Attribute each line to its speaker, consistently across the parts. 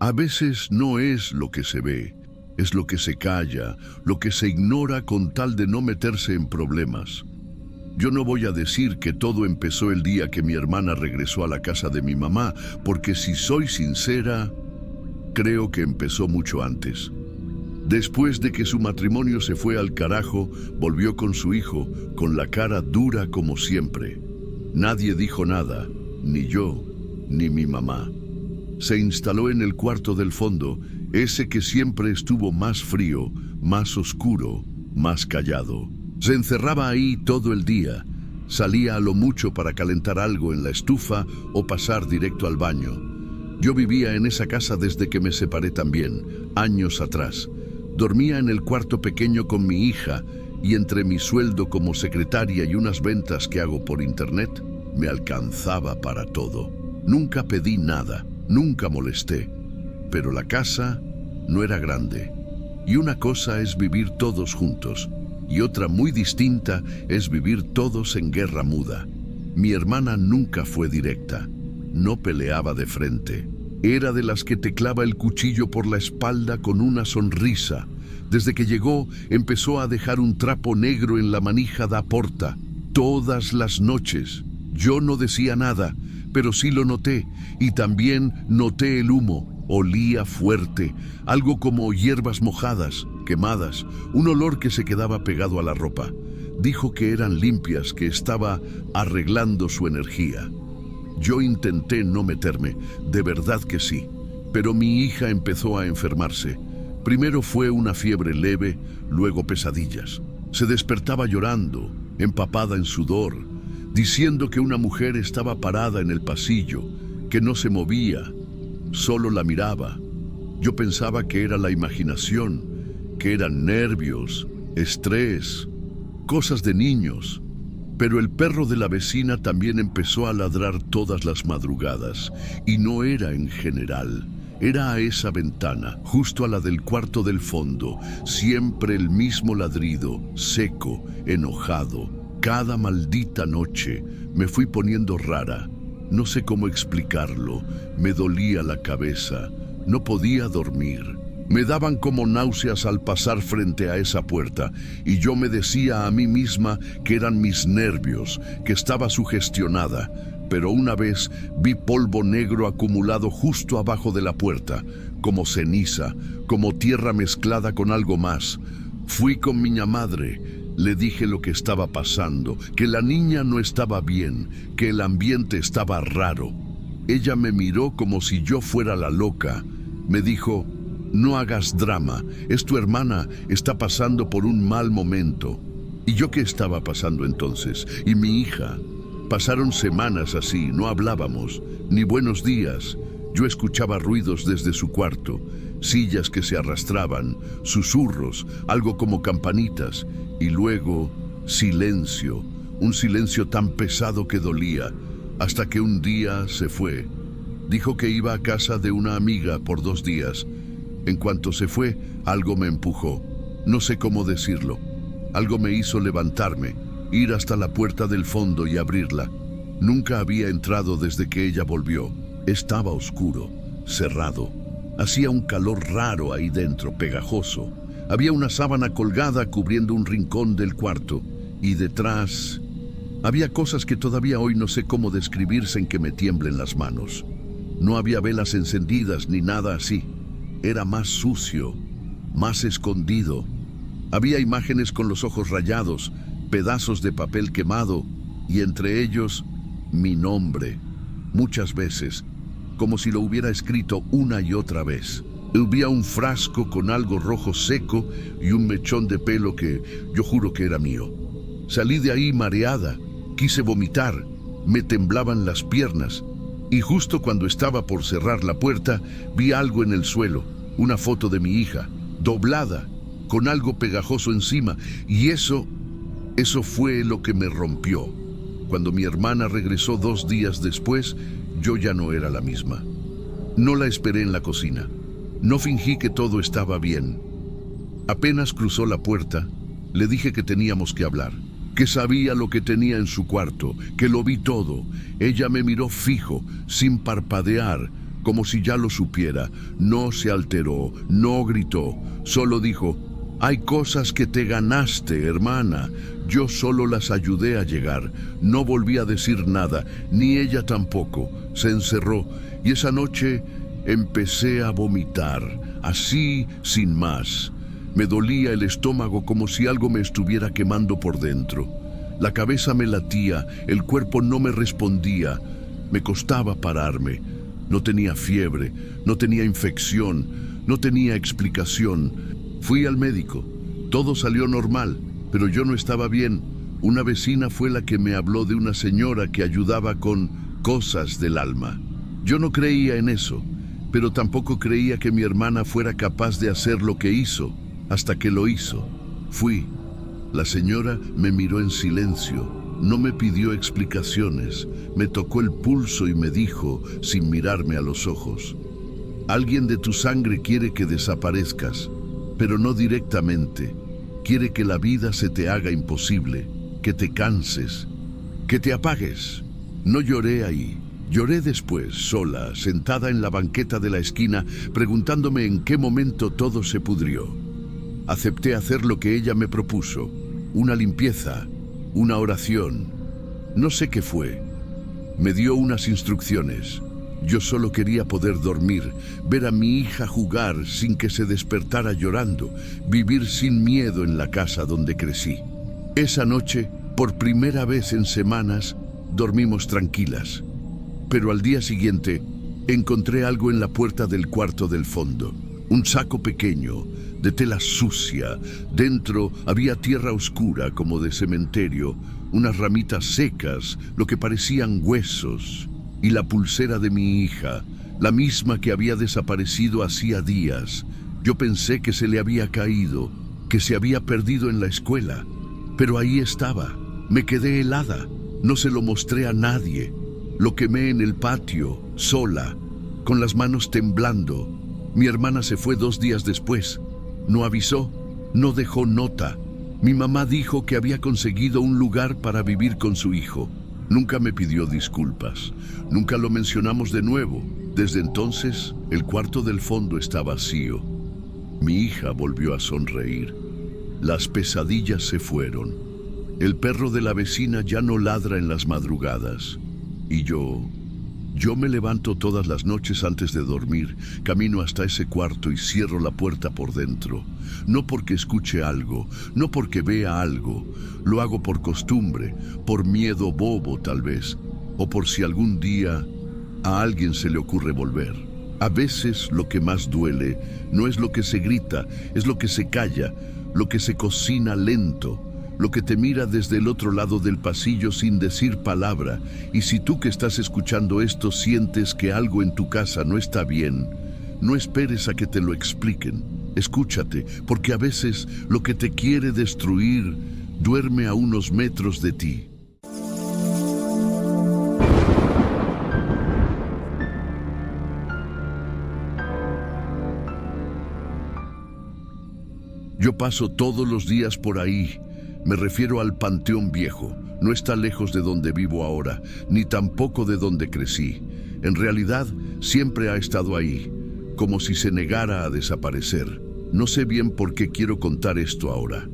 Speaker 1: A veces no es lo que se ve, es lo que se calla, lo que se ignora con tal de no meterse en problemas. Yo no voy a decir que todo empezó el día que mi hermana regresó a la casa de mi mamá, porque si soy sincera, creo que empezó mucho antes. Después de que su matrimonio se fue al carajo, volvió con su hijo, con la cara dura como siempre. Nadie dijo nada, ni yo, ni mi mamá. Se instaló en el cuarto del fondo, ese que siempre estuvo más frío, más oscuro, más callado. Se encerraba ahí todo el día. Salía a lo mucho para calentar algo en la estufa o pasar directo al baño. Yo vivía en esa casa desde que me separé también, años atrás. Dormía en el cuarto pequeño con mi hija y entre mi sueldo como secretaria y unas ventas que hago por internet, me alcanzaba para todo. Nunca pedí nada, nunca molesté, pero la casa no era grande. Y una cosa es vivir todos juntos, y otra muy distinta es vivir todos en guerra muda. Mi hermana nunca fue directa, no peleaba de frente. Era de las que te clava el cuchillo por la espalda con una sonrisa. Desde que llegó, empezó a dejar un trapo negro en la manija da porta, todas las noches. Yo no decía nada, pero sí lo noté, y también noté el humo. Olía fuerte, algo como hierbas mojadas, quemadas, un olor que se quedaba pegado a la ropa. Dijo que eran limpias, que estaba arreglando su energía. Yo intenté no meterme, de verdad que sí, pero mi hija empezó a enfermarse. Primero fue una fiebre leve, luego pesadillas. Se despertaba llorando, empapada en sudor, diciendo que una mujer estaba parada en el pasillo, que no se movía, solo la miraba. Yo pensaba que era la imaginación, que eran nervios, estrés, cosas de niños. Pero el perro de la vecina también empezó a ladrar todas las madrugadas, y no era en general. Era a esa ventana, justo a la del cuarto del fondo, siempre el mismo ladrido, seco, enojado. Cada maldita noche me fui poniendo rara. No sé cómo explicarlo. Me dolía la cabeza. No podía dormir. Me daban como náuseas al pasar frente a esa puerta, y yo me decía a mí misma que eran mis nervios, que estaba sugestionada. Pero una vez vi polvo negro acumulado justo abajo de la puerta, como ceniza, como tierra mezclada con algo más. Fui con mi madre. Le dije lo que estaba pasando, que la niña no estaba bien, que el ambiente estaba raro. Ella me miró como si yo fuera la loca. Me dijo: no hagas drama, es tu hermana, está pasando por un mal momento. ¿Y yo qué estaba pasando entonces? ¿Y mi hija? Pasaron semanas así, no hablábamos, ni buenos días. Yo escuchaba ruidos desde su cuarto, sillas que se arrastraban, susurros, algo como campanitas, y luego silencio, un silencio tan pesado que dolía, hasta que un día se fue. Dijo que iba a casa de una amiga por 2 días. En cuanto se fue, algo me empujó. No sé cómo decirlo. Algo me hizo levantarme, ir hasta la puerta del fondo y abrirla. Nunca había entrado desde que ella volvió. Estaba oscuro, cerrado. Hacía un calor raro ahí dentro, pegajoso. Había una sábana colgada cubriendo un rincón del cuarto. Y detrás había cosas que todavía hoy no sé cómo describir sin que me tiemblen las manos. No había velas encendidas ni nada así. Era más sucio, más escondido. Había imágenes con los ojos rayados, pedazos de papel quemado, y entre ellos mi nombre, muchas veces, como si lo hubiera escrito una y otra vez. Había un frasco con algo rojo seco y un mechón de pelo que yo juro que era mío. Salí de ahí mareada, quise vomitar, me temblaban las piernas, y justo cuando estaba por cerrar la puerta, vi algo en el suelo, una foto de mi hija, doblada, con algo pegajoso encima, y eso fue lo que me rompió. Cuando mi hermana regresó 2 días después, yo ya no era la misma. No la esperé en la cocina. No fingí que todo estaba bien. Apenas cruzó la puerta, le dije que teníamos que hablar, que sabía lo que tenía en su cuarto, que lo vi todo. Ella me miró fijo, sin parpadear, como si ya lo supiera. No se alteró, no gritó, solo dijo: «Hay cosas que te ganaste, hermana. Yo solo las ayudé a llegar». No volví a decir nada, ni ella tampoco. Se encerró y esa noche empecé a vomitar, así sin más. Me dolía el estómago como si algo me estuviera quemando por dentro. La cabeza me latía, el cuerpo no me respondía. Me costaba pararme. No tenía fiebre, no tenía infección, no tenía explicación. Fui al médico. Todo salió normal, pero yo no estaba bien. Una vecina fue la que me habló de una señora que ayudaba con cosas del alma. Yo no creía en eso, pero tampoco creía que mi hermana fuera capaz de hacer lo que hizo, hasta que lo hizo. Fui. La señora me miró en silencio, no me pidió explicaciones, me tocó el pulso y me dijo, sin mirarme a los ojos: «Alguien de tu sangre quiere que desaparezcas, pero no directamente. Quiere que la vida se te haga imposible, que te canses, que te apagues». No lloré ahí. Lloré después, sola, sentada en la banqueta de la esquina, preguntándome en qué momento todo se pudrió. Acepté hacer lo que ella me propuso: una limpieza, una oración. No sé qué fue. Me dio unas instrucciones. Yo solo quería poder dormir, ver a mi hija jugar sin que se despertara llorando, vivir sin miedo en la casa donde crecí. Esa noche, por primera vez en semanas, dormimos tranquilas. Pero al día siguiente, encontré algo en la puerta del cuarto del fondo. Un saco pequeño, de tela sucia. Dentro había tierra oscura como de cementerio, unas ramitas secas, lo que parecían huesos, y la pulsera de mi hija, la misma que había desaparecido hacía días. Yo pensé que se le había caído, que se había perdido en la escuela, pero ahí estaba. Me quedé helada, no se lo mostré a nadie. Lo quemé en el patio, sola, con las manos temblando. Mi hermana se fue 2 días después. No avisó, no dejó nota. Mi mamá dijo que había conseguido un lugar para vivir con su hijo. Nunca me pidió disculpas. Nunca lo mencionamos de nuevo. Desde entonces, el cuarto del fondo está vacío. Mi hija volvió a sonreír. Las pesadillas se fueron. El perro de la vecina ya no ladra en las madrugadas. Y yo me levanto todas las noches antes de dormir, camino hasta ese cuarto y cierro la puerta por dentro. No porque escuche algo, no porque vea algo. Lo hago por costumbre, por miedo bobo tal vez, o por si algún día a alguien se le ocurre volver. A veces lo que más duele no es lo que se grita, es lo que se calla, lo que se cocina lento, lo que te mira desde el otro lado del pasillo sin decir palabra. Y si tú que estás escuchando esto sientes que algo en tu casa no está bien, no esperes a que te lo expliquen. Escúchate, porque a veces lo que te quiere destruir duerme a unos metros de ti. Yo paso todos los días por ahí. Me refiero al Panteón Viejo. No está lejos de donde vivo ahora, ni tampoco de donde crecí. En realidad, siempre ha estado ahí, como si se negara a desaparecer. No sé bien por qué quiero contar esto ahora.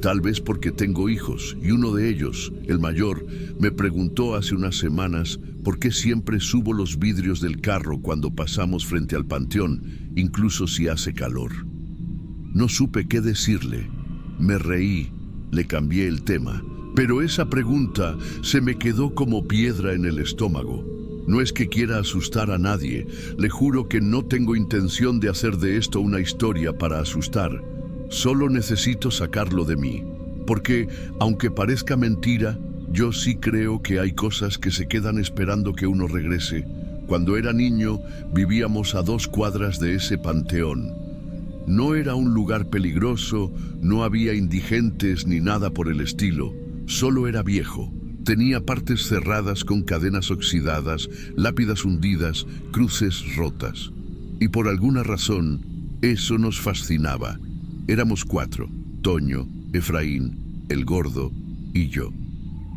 Speaker 1: Tal vez porque tengo hijos, y uno de ellos, el mayor, me preguntó hace unas semanas por qué siempre subo los vidrios del carro cuando pasamos frente al panteón, incluso si hace calor. No supe qué decirle. Me reí. Le cambié el tema, pero esa pregunta se me quedó como piedra en el estómago. No es que quiera asustar a nadie, le juro que no tengo intención de hacer de esto una historia para asustar. Solo necesito sacarlo de mí, porque, aunque parezca mentira, yo sí creo que hay cosas que se quedan esperando que uno regrese. Cuando era niño, vivíamos a 2 cuadras de ese panteón. No era un lugar peligroso, no había indigentes ni nada por el estilo. Solo era viejo. Tenía partes cerradas con cadenas oxidadas, lápidas hundidas, cruces rotas. Y por alguna razón, eso nos fascinaba. Éramos 4, Toño, Efraín, el gordo y yo.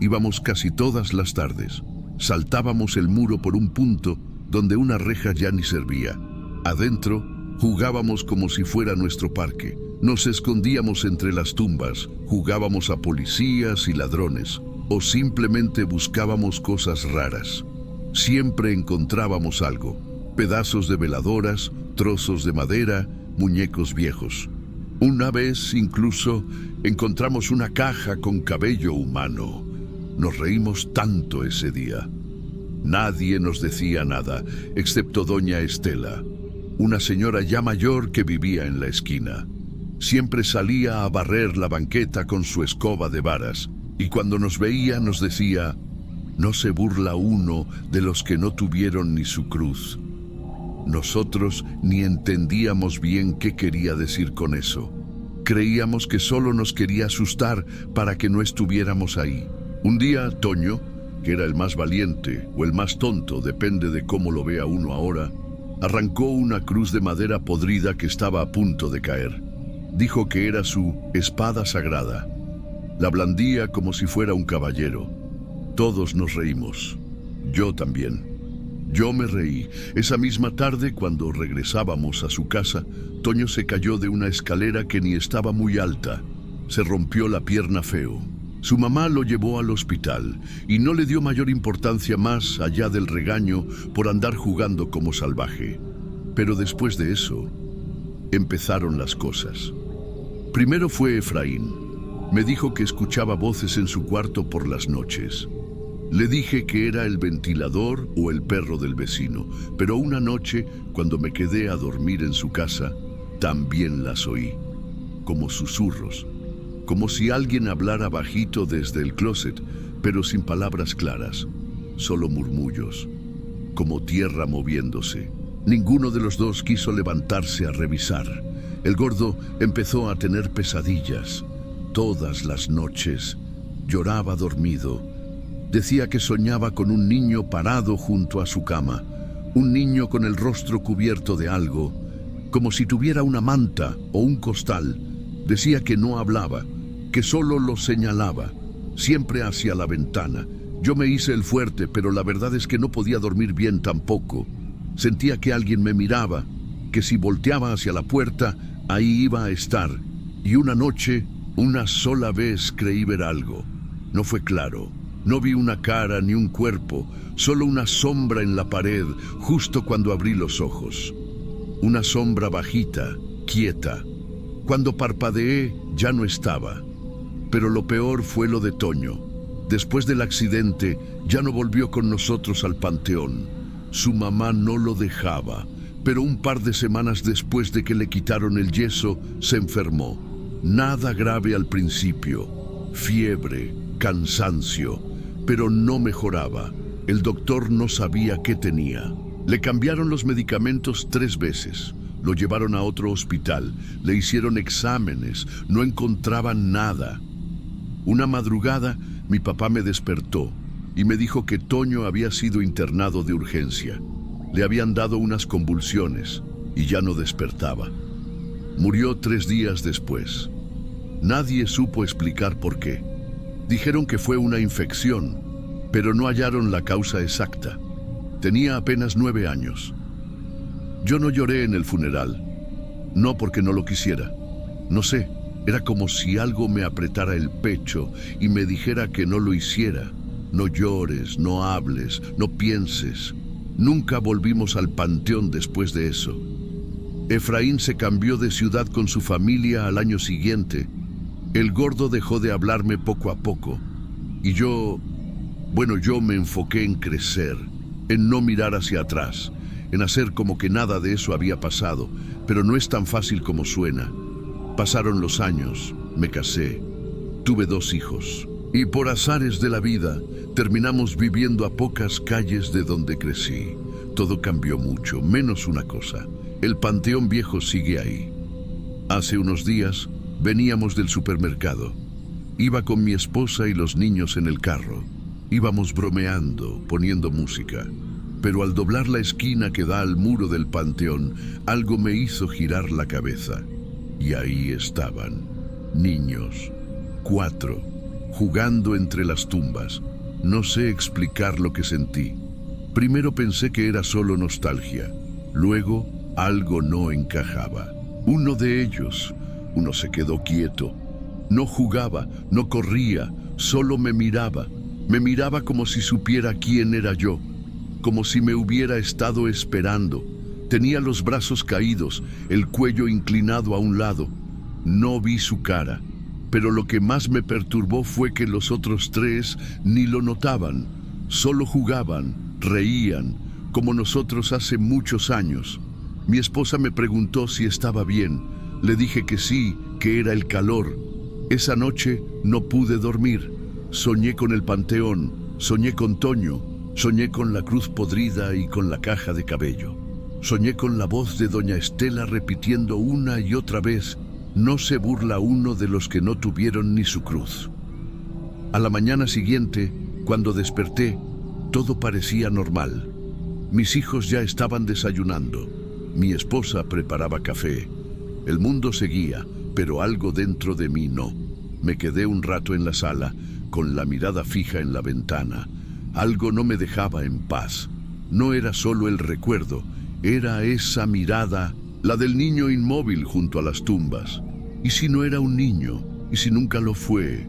Speaker 1: Íbamos casi todas las tardes. Saltábamos el muro por un punto donde una reja ya ni servía. Adentro, jugábamos como si fuera nuestro parque. Nos escondíamos entre las tumbas, jugábamos a policías y ladrones, o simplemente buscábamos cosas raras. Siempre encontrábamos algo: pedazos de veladoras, trozos de madera, muñecos viejos. Una vez incluso encontramos una caja con cabello humano. Nos reímos tanto ese día. Nadie nos decía nada, excepto doña Estela, una señora ya mayor que vivía en la esquina. Siempre salía a barrer la banqueta con su escoba de varas, y cuando nos veía nos decía: no se burla uno de los que no tuvieron ni su cruz. Nosotros ni entendíamos bien qué quería decir con eso. Creíamos que solo nos quería asustar para que no estuviéramos ahí. Un día, Toño, que era el más valiente o el más tonto, depende de cómo lo vea uno ahora, arrancó una cruz de madera podrida que estaba a punto de caer. Dijo que era su espada sagrada. La blandía como si fuera un caballero. Todos nos reímos. Yo también. Yo me reí. Esa misma tarde, cuando regresábamos a su casa, Toño se cayó de una escalera que ni estaba muy alta. Se rompió la pierna feo. Su mamá lo llevó al hospital y no le dio mayor importancia más allá del regaño por andar jugando como salvaje. Pero después de eso, empezaron las cosas. Primero fue Efraín. Me dijo que escuchaba voces en su cuarto por las noches. Le dije que era el ventilador o el perro del vecino, pero una noche, cuando me quedé a dormir en su casa, también las oí, como susurros, como si alguien hablara bajito desde el closet, pero sin palabras claras, solo murmullos, como tierra moviéndose. Ninguno de los dos quiso levantarse a revisar. El gordo empezó a tener pesadillas. Todas las noches lloraba dormido. Decía que soñaba con un niño parado junto a su cama, un niño con el rostro cubierto de algo, como si tuviera una manta o un costal. Decía que no hablaba, que solo lo señalaba, siempre hacia la ventana. Yo me hice el fuerte, pero la verdad es que no podía dormir bien tampoco. Sentía que alguien me miraba, que si volteaba hacia la puerta, ahí iba a estar. Y una noche, una sola vez creí ver algo. No fue claro. No vi una cara ni un cuerpo, solo una sombra en la pared, justo cuando abrí los ojos. Una sombra bajita, quieta. Cuando parpadeé, ya no estaba. Pero lo peor fue lo de Toño. Después del accidente, ya no volvió con nosotros al panteón. Su mamá no lo dejaba, pero un par de semanas después de que le quitaron el yeso, se enfermó. Nada grave al principio. Fiebre, cansancio, pero no mejoraba. El doctor no sabía qué tenía. Le cambiaron los medicamentos 3 veces. Lo llevaron a otro hospital. Le hicieron exámenes. No encontraban nada. Una madrugada, mi papá me despertó y me dijo que Toño había sido internado de urgencia. Le habían dado unas convulsiones y ya no despertaba. Murió 3 días después. Nadie supo explicar por qué. Dijeron que fue una infección, pero no hallaron la causa exacta. Tenía apenas 9 años. Yo no lloré en el funeral, no porque no lo quisiera. No sé, era como si algo me apretara el pecho y me dijera que no lo hiciera. No llores, no hables, no pienses. Nunca volvimos al panteón después de eso. Efraín se cambió de ciudad con su familia al año siguiente. El gordo dejó de hablarme poco a poco. Y yo me enfoqué en crecer, en no mirar hacia atrás, en hacer como que nada de eso había pasado. Pero no es tan fácil como suena. Pasaron los años, me casé, tuve 2 hijos. Y por azares de la vida, terminamos viviendo a pocas calles de donde crecí. Todo cambió mucho, menos una cosa. El Panteón Viejo sigue ahí. Hace unos días, veníamos del supermercado. Iba con mi esposa y los niños en el carro. Íbamos bromeando, poniendo música. Pero al doblar la esquina que da al muro del panteón, algo me hizo girar la cabeza. Y ahí estaban, niños, 4, jugando entre las tumbas. No sé explicar lo que sentí. Primero pensé que era solo nostalgia. Luego, algo no encajaba. Uno de ellos, uno se quedó quieto. No jugaba, no corría, solo me miraba. Me miraba como si supiera quién era yo, como si me hubiera estado esperando. Tenía los brazos caídos, el cuello inclinado a un lado. No vi su cara, pero lo que más me perturbó fue que los otros tres ni lo notaban. Solo jugaban, reían, como nosotros hace muchos años. Mi esposa me preguntó si estaba bien. Le dije que sí, que era el calor. Esa noche no pude dormir. Soñé con el panteón, soñé con Toño, soñé con la cruz podrida y con la caja de cabello. Soñé con la voz de doña Estela repitiendo una y otra vez: no se burla uno de los que no tuvieron ni su cruz. A la mañana siguiente, cuando desperté, todo parecía normal. Mis hijos ya estaban desayunando. Mi esposa preparaba café. El mundo seguía, pero algo dentro de mí no. Me quedé un rato en la sala, con la mirada fija en la ventana. Algo no me dejaba en paz. No era solo el recuerdo, era esa mirada, la del niño inmóvil junto a las tumbas. ¿Y si no era un niño? ¿Y si nunca lo fue?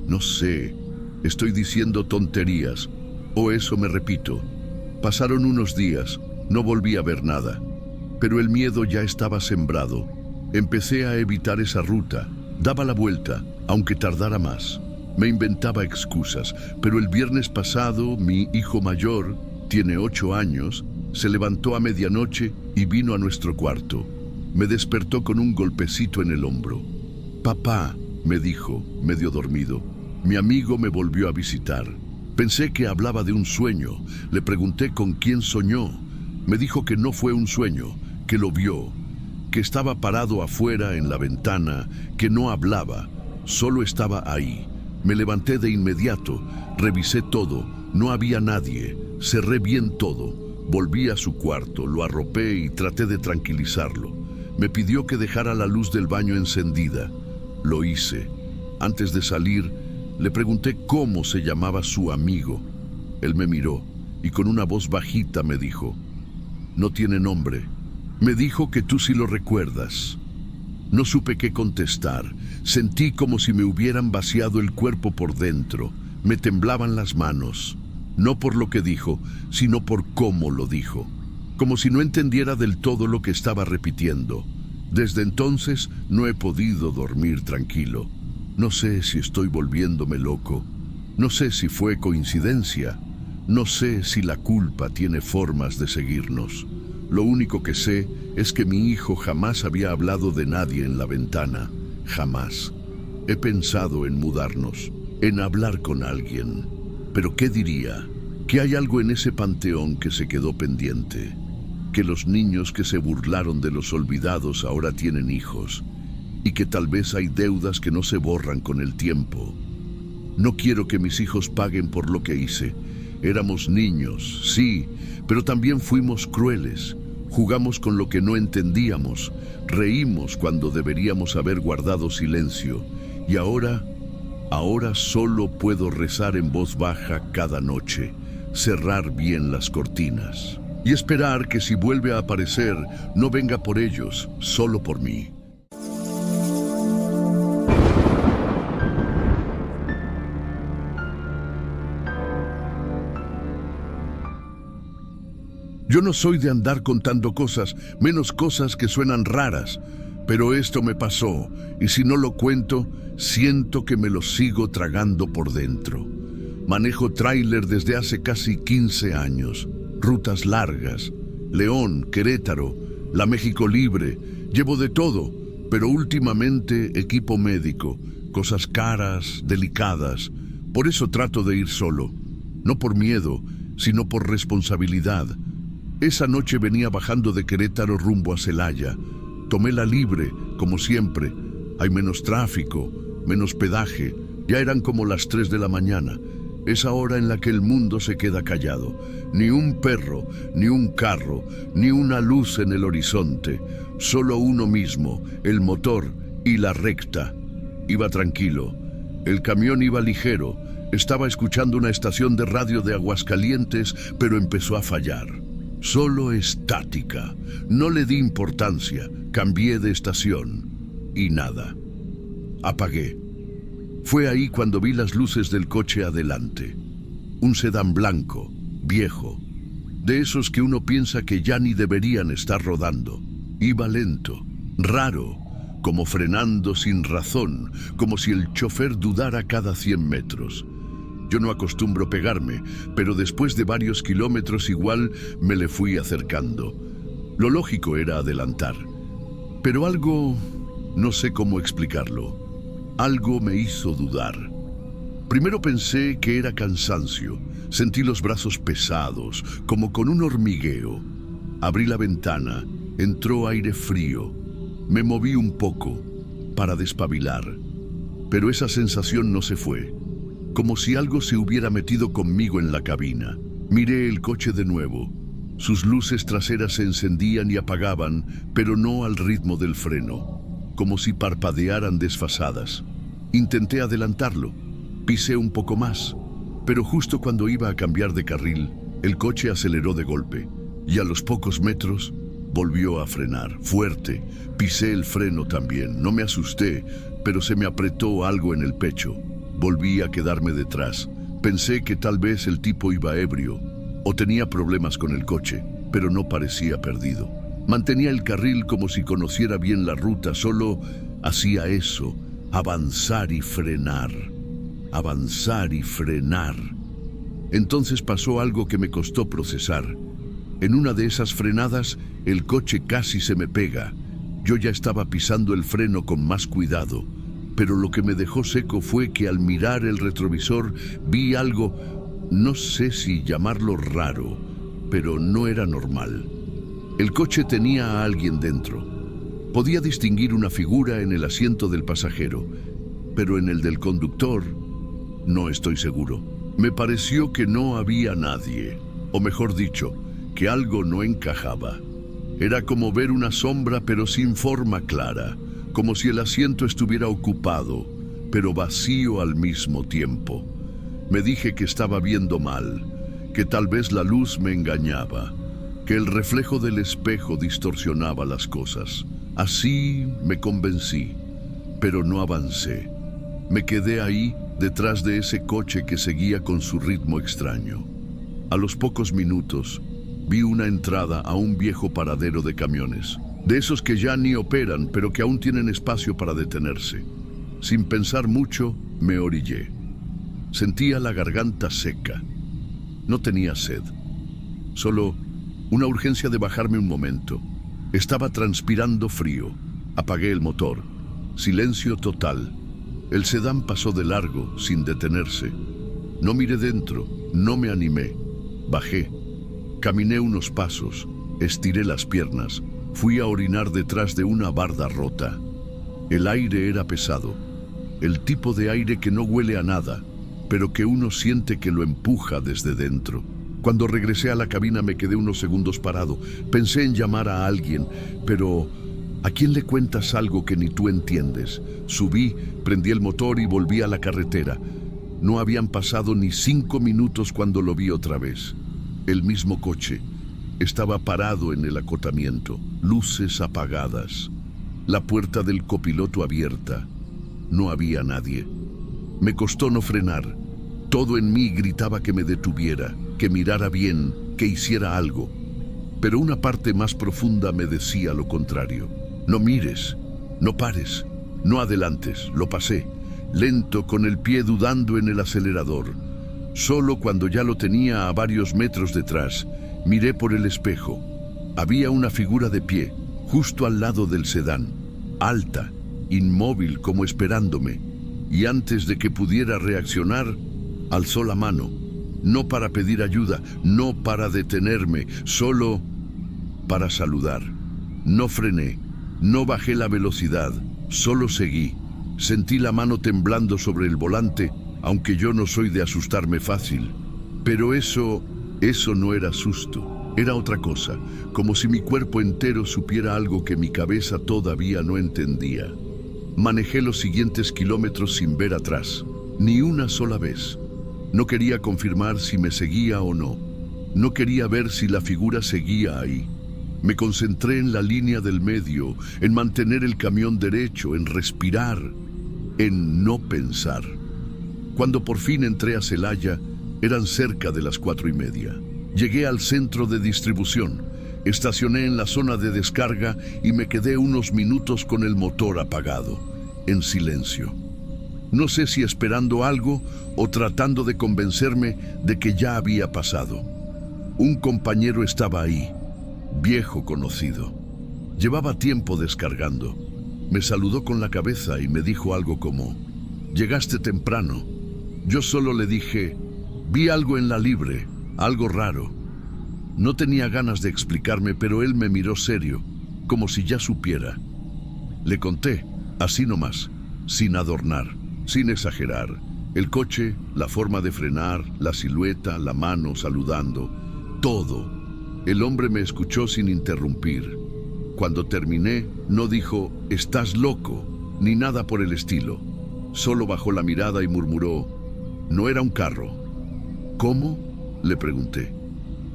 Speaker 1: No sé, estoy diciendo tonterías, o eso me repito. Pasaron unos días, no volví a ver nada, pero el miedo ya estaba sembrado. Empecé a evitar esa ruta, daba la vuelta, aunque tardara más. Me inventaba excusas, pero el viernes pasado mi hijo mayor, tiene 8 años, se levantó a medianoche y vino a nuestro cuarto. Me despertó con un golpecito en el hombro. «Papá», me dijo, medio dormido, «mi amigo me volvió a visitar». Pensé que hablaba de un sueño. Le pregunté con quién soñó. Me dijo que no fue un sueño, que lo vio, que estaba parado afuera en la ventana, que no hablaba, solo estaba ahí. Me levanté de inmediato, revisé todo, no había nadie, cerré bien todo. Volví a su cuarto, lo arropé y traté de tranquilizarlo. Me pidió que dejara la luz del baño encendida. Lo hice. Antes de salir, le pregunté cómo se llamaba su amigo. Él me miró y con una voz bajita me dijo: «No tiene nombre». Me dijo que tú sí lo recuerdas. No supe qué contestar. Sentí como si me hubieran vaciado el cuerpo por dentro. Me temblaban las manos. No por lo que dijo, sino por cómo lo dijo. Como si no entendiera del todo lo que estaba repitiendo. Desde entonces no he podido dormir tranquilo. No sé si estoy volviéndome loco. No sé si fue coincidencia. No sé si la culpa tiene formas de seguirnos. Lo único que sé es que mi hijo jamás había hablado de nadie en la ventana. Jamás. He pensado en mudarnos, en hablar con alguien. Pero ¿qué diría? Que hay algo en ese panteón que se quedó pendiente. Que los niños que se burlaron de los olvidados ahora tienen hijos. Y que tal vez hay deudas que no se borran con el tiempo. No quiero que mis hijos paguen por lo que hice. Éramos niños, sí, pero también fuimos crueles. Jugamos con lo que no entendíamos. Reímos cuando deberíamos haber guardado silencio. Y ahora solo puedo rezar en voz baja cada noche, cerrar bien las cortinas y esperar que si vuelve a aparecer, no venga por ellos, solo por mí. Yo no soy de andar contando cosas, menos cosas que suenan raras, pero esto me pasó, y si no lo cuento, siento que me lo sigo tragando por dentro. Manejo tráiler desde hace casi 15 años, rutas largas, León, Querétaro, la México Libre, llevo de todo, pero últimamente equipo médico, cosas caras, delicadas. Por eso trato de ir solo, no por miedo, sino por responsabilidad. Esa noche venía bajando de Querétaro rumbo a Celaya. Tomé la libre, como siempre. Hay menos tráfico, menos pedaje. Ya eran como las 3 de la mañana. Esa hora en la que el mundo se queda callado. Ni un perro, ni un carro, ni una luz en el horizonte. Solo uno mismo, el motor y la recta. Iba tranquilo. El camión iba ligero. Estaba escuchando una estación de radio de Aguascalientes, pero empezó a fallar. Solo estática. No le di importancia. Cambié de estación. Y nada. Apagué. Fue ahí cuando vi las luces del coche adelante. Un sedán blanco, viejo. De esos que uno piensa que ya ni deberían estar rodando. Iba lento, raro, como frenando sin razón, como si el chofer dudara cada 100 metros. Yo no acostumbro pegarme, pero después de varios kilómetros igual me le fui acercando. Lo lógico era adelantar. Pero algo, no sé cómo explicarlo, algo me hizo dudar. Primero pensé que era cansancio. Sentí los brazos pesados, como con un hormigueo. Abrí la ventana, entró aire frío. Me moví un poco para despabilar, pero esa sensación no se fue. Como si algo se hubiera metido conmigo en la cabina. Miré el coche de nuevo. Sus luces traseras se encendían y apagaban, pero no al ritmo del freno, como si parpadearan desfasadas. Intenté adelantarlo. Pisé un poco más, pero justo cuando iba a cambiar de carril, el coche aceleró de golpe, y a los pocos metros volvió a frenar, fuerte. Pisé el freno también. No me asusté, pero se me apretó algo en el pecho. Volví a quedarme detrás. Pensé que tal vez el tipo iba ebrio o tenía problemas con el coche, pero no parecía perdido. Mantenía el carril como si conociera bien la ruta, solo hacía eso, avanzar y frenar. Avanzar y frenar. Entonces pasó algo que me costó procesar. En una de esas frenadas, el coche casi se me pega. Yo ya estaba pisando el freno con más cuidado, pero lo que me dejó seco fue que al mirar el retrovisor vi algo, no sé si llamarlo raro, pero no era normal. El coche tenía a alguien dentro. Podía distinguir una figura en el asiento del pasajero, pero en el del conductor no estoy seguro. Me pareció que no había nadie, o mejor dicho, que algo no encajaba. Era como ver una sombra pero sin forma clara, como si el asiento estuviera ocupado, pero vacío al mismo tiempo. Me dije que estaba viendo mal, que tal vez la luz me engañaba, que el reflejo del espejo distorsionaba las cosas. Así me convencí, pero no avancé. Me quedé ahí, detrás de ese coche que seguía con su ritmo extraño. A los pocos minutos, vi una entrada a un viejo paradero de camiones, de esos que ya ni operan, pero que aún tienen espacio para detenerse. Sin pensar mucho, me orillé. Sentía la garganta seca. No tenía sed, solo una urgencia de bajarme un momento. Estaba transpirando frío. Apagué el motor. Silencio total. El sedán pasó de largo, sin detenerse. No miré dentro, no me animé. Bajé. Caminé unos pasos, estiré las piernas, fui a orinar detrás de una barda rota. El aire era pesado, el tipo de aire que no huele a nada, pero que uno siente que lo empuja desde dentro. Cuando regresé a la cabina me quedé unos segundos parado. Pensé en llamar a alguien, pero ¿a quién le cuentas algo que ni tú entiendes? Subí, prendí el motor y volví a la carretera. No habían pasado ni 5 minutos cuando lo vi otra vez. El mismo coche. Estaba parado en el acotamiento, luces apagadas, la puerta del copiloto abierta. No había nadie. Me costó no frenar. Todo en mí gritaba que me detuviera, que mirara bien, que hiciera algo. Pero una parte más profunda me decía lo contrario. No mires, no pares, no adelantes. Lo pasé, lento, con el pie dudando en el acelerador. Solo cuando ya lo tenía a varios metros detrás, miré por el espejo. Había una figura de pie, justo al lado del sedán, alta, inmóvil como esperándome, y antes de que pudiera reaccionar, alzó la mano, no para pedir ayuda, no para detenerme, solo para saludar. No frené, no bajé la velocidad, solo seguí. Sentí la mano temblando sobre el volante, aunque yo no soy de asustarme fácil. Pero eso no era susto, era otra cosa, como si mi cuerpo entero supiera algo que mi cabeza todavía no entendía. Manejé los siguientes kilómetros sin ver atrás, ni una sola vez. No quería confirmar si me seguía o no. No quería ver si la figura seguía ahí. Me concentré en la línea del medio, en mantener el camión derecho, en respirar, en no pensar. Cuando por fin entré a Celaya, eran cerca de las 4:30. Llegué al centro de distribución, estacioné en la zona de descarga y me quedé unos minutos con el motor apagado, en silencio. No sé si esperando algo o tratando de convencerme de que ya había pasado. Un compañero estaba ahí, viejo conocido. Llevaba tiempo descargando. Me saludó con la cabeza y me dijo algo como: «Llegaste temprano». Yo solo le dije: «Vi algo en la libre, algo raro». No tenía ganas de explicarme, pero él me miró serio, como si ya supiera. Le conté, así nomás, sin adornar, sin exagerar. El coche, la forma de frenar, la silueta, la mano saludando, todo. El hombre me escuchó sin interrumpir. Cuando terminé, no dijo «estás loco», ni nada por el estilo. Solo bajó la mirada y murmuró: «No era un carro». «¿Cómo?», le pregunté.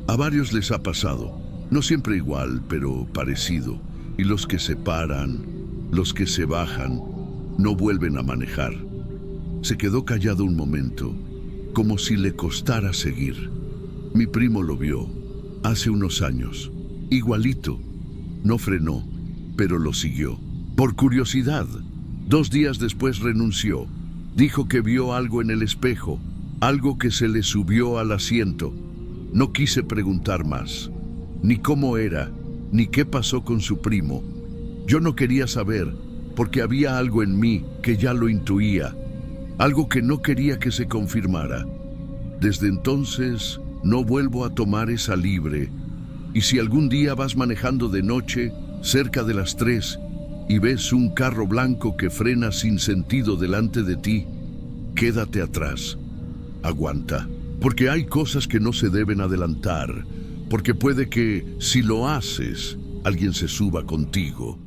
Speaker 1: «A varios les ha pasado, no siempre igual, pero parecido. Y los que se paran, los que se bajan, no vuelven a manejar». Se quedó callado un momento, como si le costara seguir. Mi primo lo vio, hace unos años, igualito. No frenó, pero lo siguió. Por curiosidad, 2 días después renunció. Dijo que vio algo en el espejo, algo que se le subió al asiento. No quise preguntar más, ni cómo era, ni qué pasó con su primo. Yo no quería saber, porque había algo en mí que ya lo intuía, algo que no quería que se confirmara. Desde entonces, no vuelvo a tomar esa libre. Y si algún día vas manejando de noche, cerca de las 3, y ves un carro blanco que frena sin sentido delante de ti, quédate atrás. Aguanta, porque hay cosas que no se deben adelantar, porque puede que, si lo haces, alguien se suba contigo.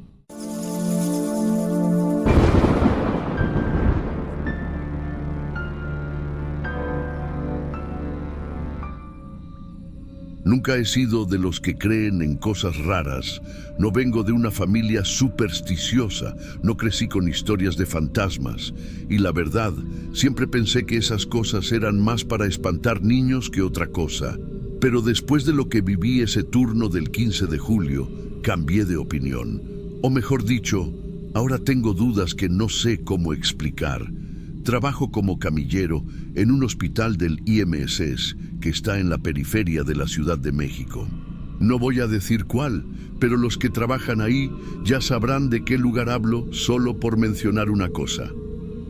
Speaker 1: Nunca he sido de los que creen en cosas raras. No vengo de una familia supersticiosa, no crecí con historias de fantasmas. Y la verdad, siempre pensé que esas cosas eran más para espantar niños que otra cosa. Pero después de lo que viví ese turno del 15 de julio, cambié de opinión. O mejor dicho, ahora tengo dudas que no sé cómo explicar. Trabajo como camillero en un hospital del IMSS que está en la periferia de la Ciudad de México. No voy a decir cuál, pero los que trabajan ahí ya sabrán de qué lugar hablo solo por mencionar una cosa: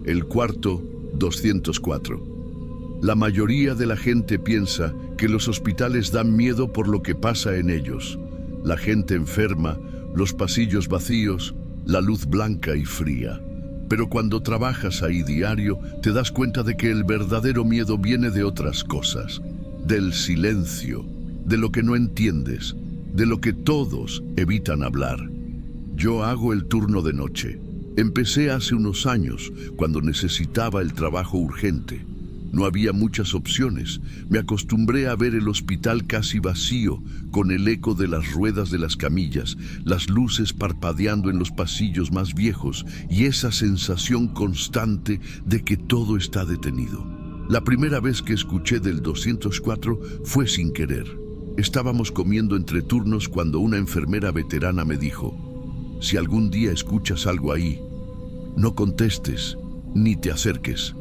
Speaker 1: el cuarto 204. La mayoría de la gente piensa que los hospitales dan miedo por lo que pasa en ellos. La gente enferma, los pasillos vacíos, la luz blanca y fría. Pero cuando trabajas ahí diario, te das cuenta de que el verdadero miedo viene de otras cosas, del silencio, de lo que no entiendes, de lo que todos evitan hablar. Yo hago el turno de noche. Empecé hace unos años, cuando necesitaba el trabajo urgente. No había muchas opciones. Me acostumbré a ver el hospital casi vacío, con el eco de las ruedas de las camillas, las luces parpadeando en los pasillos más viejos y esa sensación constante de que todo está detenido. La primera vez que escuché del 204 fue sin querer. Estábamos comiendo entre turnos cuando una enfermera veterana me dijo: «Si algún día escuchas algo ahí, no contestes ni te acerques».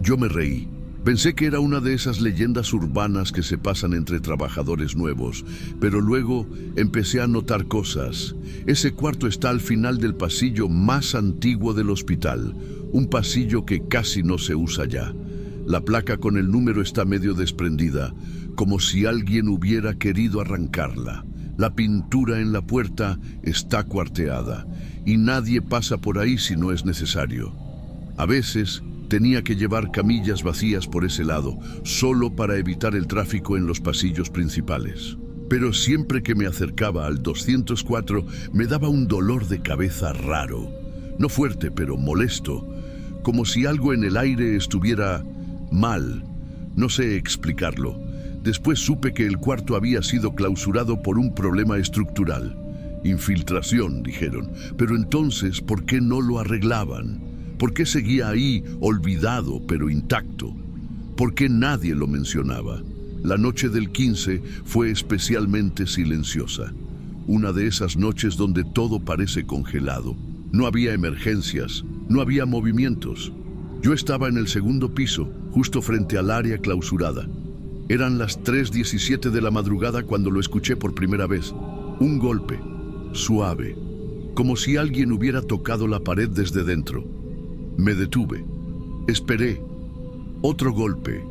Speaker 1: Yo me reí. Pensé que era una de esas leyendas urbanas que se pasan entre trabajadores nuevos, pero luego empecé a notar cosas. Ese cuarto está al final del pasillo más antiguo del hospital, un pasillo que casi no se usa ya. La placa con el número está medio desprendida, como si alguien hubiera querido arrancarla. La pintura en la puerta está cuarteada, y nadie pasa por ahí si no es necesario. A veces tenía que llevar camillas vacías por ese lado, solo para evitar el tráfico en los pasillos principales. Pero siempre que me acercaba al 204, me daba un dolor de cabeza raro. No fuerte, pero molesto, como si algo en el aire estuviera mal, No sé explicarlo. Después supe que el cuarto había sido clausurado por un problema estructural. Infiltración, dijeron. Pero entonces, ¿por qué no lo arreglaban? ¿Por qué seguía ahí, olvidado pero intacto? ¿Por qué nadie lo mencionaba? La noche del 15 fue especialmente silenciosa. Una de esas noches donde todo parece congelado. No había emergencias, no había movimientos. Yo estaba en el segundo piso, justo frente al área clausurada. Eran las 3:17 de la madrugada cuando lo escuché por primera vez. Un golpe, suave, como si alguien hubiera tocado la pared desde dentro. Me detuve, esperé, otro golpe,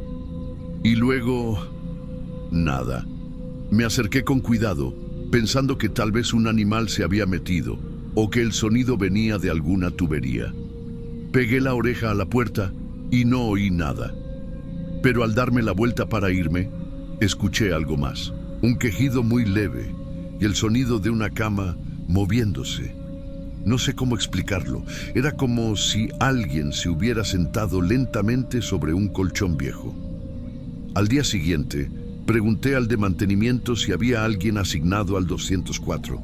Speaker 1: y luego, nada. Me acerqué con cuidado, pensando que tal vez un animal se había metido, o que el sonido venía de alguna tubería. Pegué la oreja a la puerta y no oí nada. Pero al darme la vuelta para irme, escuché algo más. Un quejido muy leve y el sonido de una cama moviéndose. No sé cómo explicarlo. Era como si alguien se hubiera sentado lentamente sobre un colchón viejo. Al día siguiente, pregunté al de mantenimiento si había alguien asignado al 204.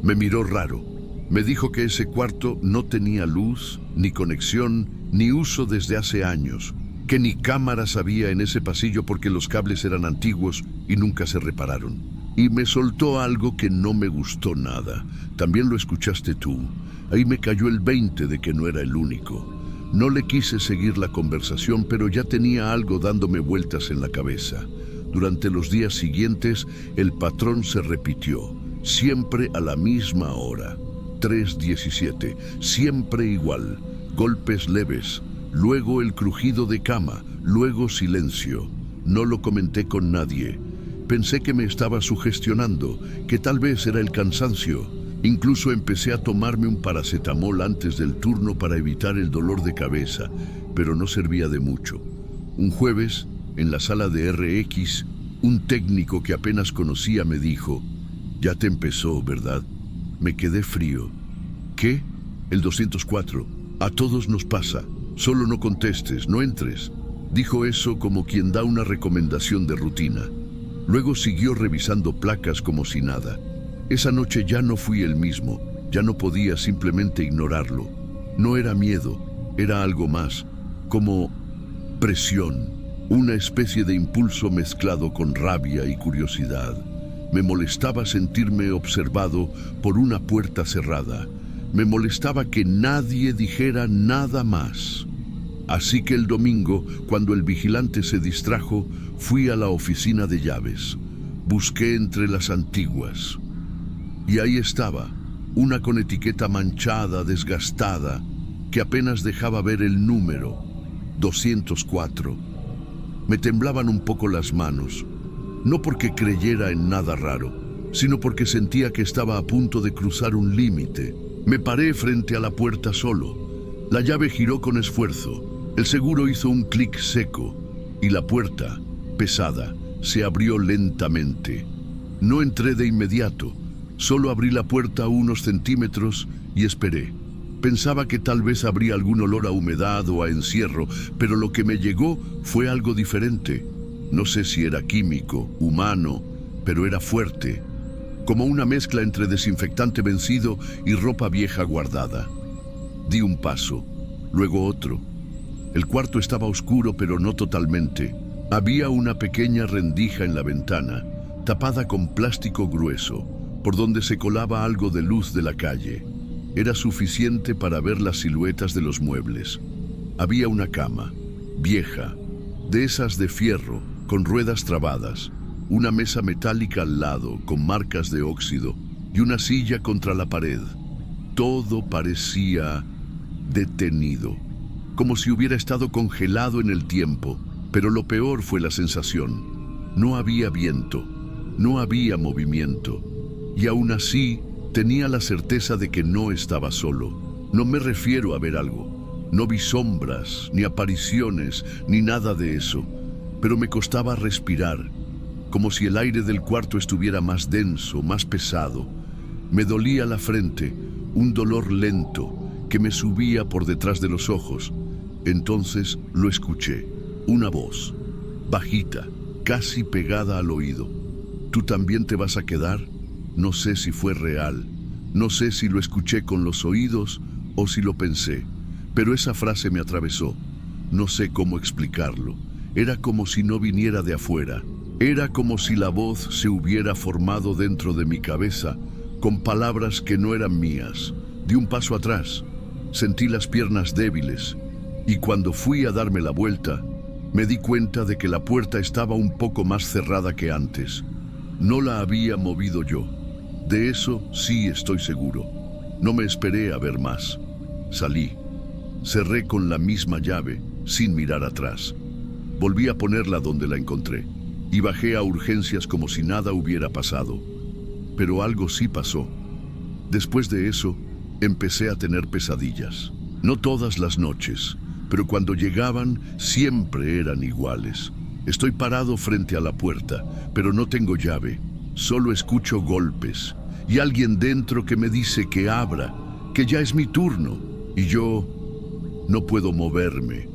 Speaker 1: Me miró raro. Me dijo que ese cuarto no tenía luz, ni conexión, ni uso desde hace años, que ni cámaras había en ese pasillo porque los cables eran antiguos y nunca se repararon. Y me soltó algo que no me gustó nada. También lo escuchaste tú. Ahí me cayó el 20 de que no era el único. No le quise seguir la conversación, pero ya tenía algo dándome vueltas en la cabeza. Durante los días siguientes, el patrón se repitió, siempre a la misma hora. 3:17, siempre igual, golpes leves, luego el crujido de cama, luego silencio. No lo comenté con nadie. Pensé que me estaba sugestionando, que tal vez era el cansancio. Incluso empecé a tomarme un paracetamol antes del turno para evitar el dolor de cabeza, pero no servía de mucho. Un jueves, en la sala de RX, un técnico que apenas conocía me dijo, «Ya te empezó, ¿verdad?» Me quedé frío. ¿Qué? El 204. A todos nos pasa. Solo no contestes, no entres. Dijo eso como quien da una recomendación de rutina. Luego siguió revisando placas como si nada. Esa noche ya no fui el mismo. Ya no podía simplemente ignorarlo. No era miedo, era algo más. Como presión. Una especie de impulso mezclado con rabia y curiosidad. Me molestaba sentirme observado por una puerta cerrada. Me molestaba que nadie dijera nada más. Así que el domingo, cuando el vigilante se distrajo, fui a la oficina de llaves. Busqué entre las antiguas. Y ahí estaba, una con etiqueta manchada, desgastada, que apenas dejaba ver el número, 204. Me temblaban un poco las manos. No porque creyera en nada raro, sino porque sentía que estaba a punto de cruzar un límite. Me paré frente a la puerta solo. La llave giró con esfuerzo. El seguro hizo un clic seco y la puerta, pesada, se abrió lentamente. No entré de inmediato. Solo abrí la puerta unos centímetros y esperé. Pensaba que tal vez habría algún olor a humedad o a encierro, pero lo que me llegó fue algo diferente. No sé si era químico, humano, pero era fuerte, como una mezcla entre desinfectante vencido y ropa vieja guardada. Di un paso, luego otro. El cuarto estaba oscuro, pero no totalmente. Había una pequeña rendija en la ventana, tapada con plástico grueso, por donde se colaba algo de luz de la calle. Era suficiente para ver las siluetas de los muebles. Había una cama, vieja, de esas de fierro, con ruedas trabadas, una mesa metálica al lado, con marcas de óxido, y una silla contra la pared. Todo parecía detenido, como si hubiera estado congelado en el tiempo, pero lo peor fue la sensación. No había viento, no había movimiento, y aún así tenía la certeza de que no estaba solo. No me refiero a ver algo. No vi sombras, ni apariciones, ni nada de eso. Pero me costaba respirar, como si el aire del cuarto estuviera más denso, más pesado. Me dolía la frente, un dolor lento que me subía por detrás de los ojos. Entonces lo escuché, una voz. bajita, casi pegada al oído. ¿Tú también te vas a quedar? No sé si fue real, no sé si lo escuché con los oídos o si lo pensé, pero esa frase me atravesó. No sé cómo explicarlo. Era como si no viniera de afuera. Era como si la voz se hubiera formado dentro de mi cabeza con palabras que no eran mías. Di un paso atrás, sentí las piernas débiles y cuando fui a darme la vuelta, me di cuenta de que la puerta estaba un poco más cerrada que antes. No la había movido yo. De eso sí estoy seguro. No me esperé a ver más. Salí. Cerré con la misma llave, sin mirar atrás. Volví a ponerla donde la encontré y bajé a urgencias como si nada hubiera pasado. Pero algo sí pasó. Después de eso, empecé a tener pesadillas. No todas las noches, pero cuando llegaban, siempre eran iguales. Estoy parado frente a la puerta, pero no tengo llave. Solo escucho golpes y alguien dentro que me dice que abra, que ya es mi turno. Y yo no puedo moverme.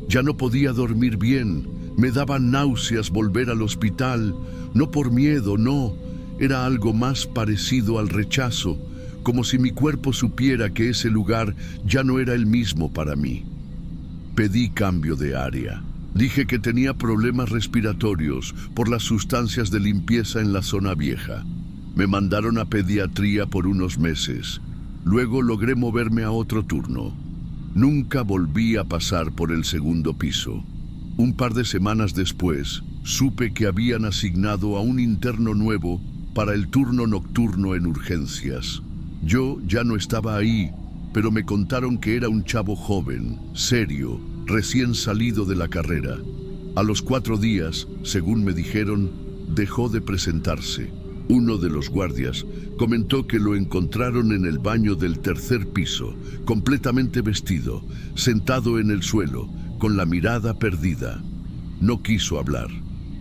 Speaker 1: Ya no podía dormir bien. Me daban náuseas volver al hospital. No por miedo, no. Era algo más parecido al rechazo, como si mi cuerpo supiera que ese lugar ya no era el mismo para mí. Pedí cambio de área. Dije que tenía problemas respiratorios por las sustancias de limpieza en la zona vieja. Me mandaron a pediatría por unos meses. Luego logré moverme a otro turno. Nunca volví a pasar por el segundo piso. Un par de semanas después, supe que habían asignado a un interno nuevo para el turno nocturno en urgencias. Yo ya no estaba ahí, pero me contaron que era un chavo joven, serio, recién salido de la carrera. A los 4 días, según me dijeron, dejó de presentarse. Uno de los guardias comentó que lo encontraron en el baño del tercer piso, completamente vestido, sentado en el suelo, con la mirada perdida. No quiso hablar,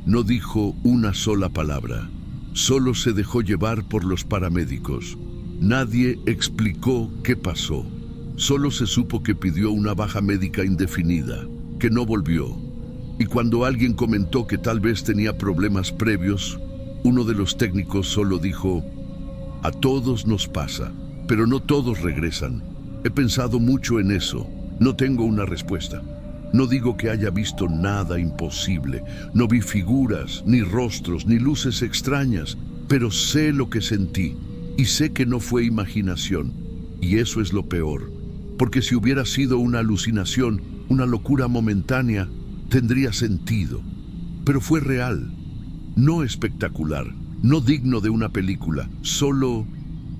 Speaker 1: no dijo una sola palabra, solo se dejó llevar por los paramédicos. Nadie explicó qué pasó. Solo se supo que pidió una baja médica indefinida, que no volvió. Y cuando alguien comentó que tal vez tenía problemas previos, uno de los técnicos solo dijo: a todos nos pasa, pero no todos regresan. He pensado mucho en eso. No tengo una respuesta. No digo que haya visto nada imposible. No vi figuras, ni rostros, ni luces extrañas, pero sé lo que sentí. Y sé que no fue imaginación, y eso es lo peor, porque si hubiera sido una alucinación, una locura momentánea, tendría sentido. Pero fue real, no espectacular, no digno de una película, solo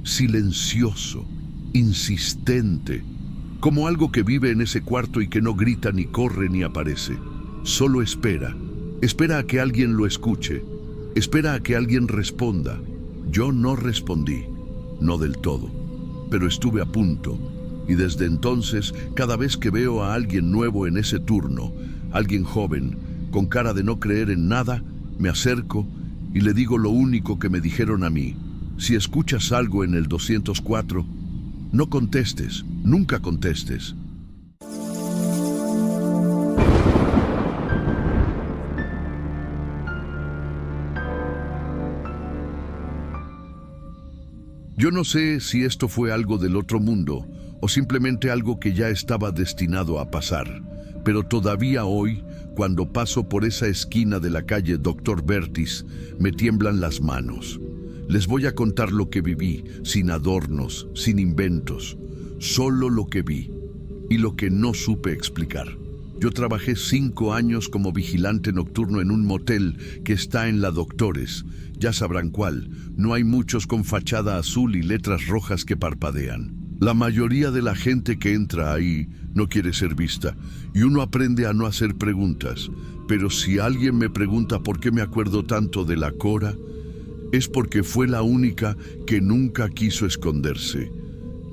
Speaker 1: silencioso, insistente, como algo que vive en ese cuarto y que no grita ni corre ni aparece. Solo espera, espera a que alguien lo escuche, espera a que alguien responda. Yo no respondí, no del todo, pero estuve a punto, y desde entonces, cada vez que veo a alguien nuevo en ese turno, alguien joven, con cara de no creer en nada, me acerco y le digo lo único que me dijeron a mí: si escuchas algo en el 204, no contestes, nunca contestes. Yo no sé si esto fue algo del otro mundo o simplemente algo que ya estaba destinado a pasar, pero todavía hoy, cuando paso por esa esquina de la calle Dr. Bertis, me tiemblan las manos. Les voy a contar lo que viví, sin adornos, sin inventos, solo lo que vi y lo que no supe explicar. Yo trabajé 5 años como vigilante nocturno en un motel que está en la Doctores. Ya sabrán cuál. No hay muchos con fachada azul y letras rojas que parpadean. La mayoría de la gente que entra ahí no quiere ser vista y uno aprende a no hacer preguntas. Pero si alguien me pregunta por qué me acuerdo tanto de la Cora, es porque fue la única que nunca quiso esconderse.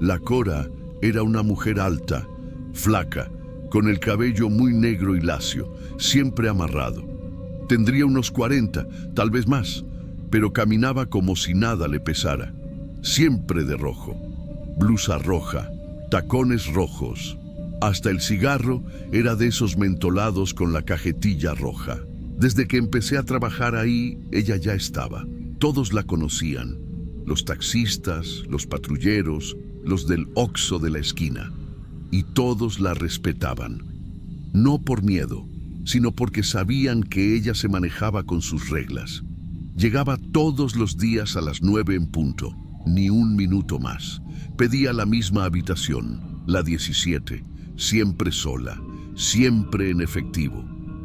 Speaker 1: La Cora era una mujer alta, flaca, con el cabello muy negro y lacio, siempre amarrado. Tendría unos 40, tal vez más, pero caminaba como si nada le pesara. Siempre de rojo, blusa roja, tacones rojos. Hasta el cigarro era de esos mentolados con la cajetilla roja. Desde que empecé a trabajar ahí, ella ya estaba. Todos la conocían. Los taxistas, los patrulleros, los del Oxxo de la esquina. Y todos la respetaban. No por miedo, sino porque sabían que ella se manejaba con sus reglas. Llegaba todos los días a las 9 en punto, ni un minuto más. Pedía la misma habitación, la 17, siempre sola, siempre en efectivo.